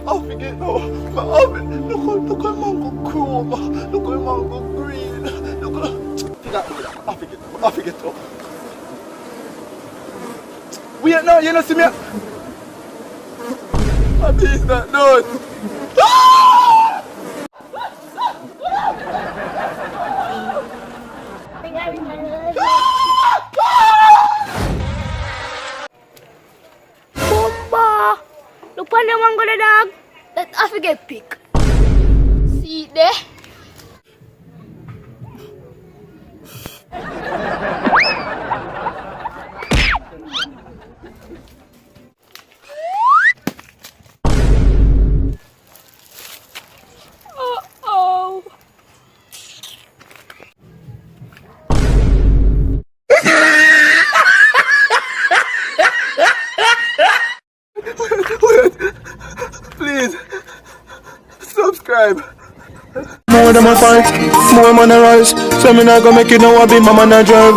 I forget no. Look at mango chrome. Look at mango green. Look at. I forget though. Wait now, you know see me. I think that done. Bomba! Look on the mango the dog. That I forget pick. See it there? Oh. Wait. Please. Subscribe. More than my fight, more man a rise. So me not gonna make you know I be my manager.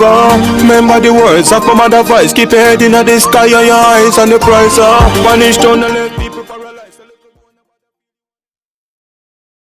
Remember the words of my mother voice. Keep your head in the sky and your eyes on the prize. Vanish down the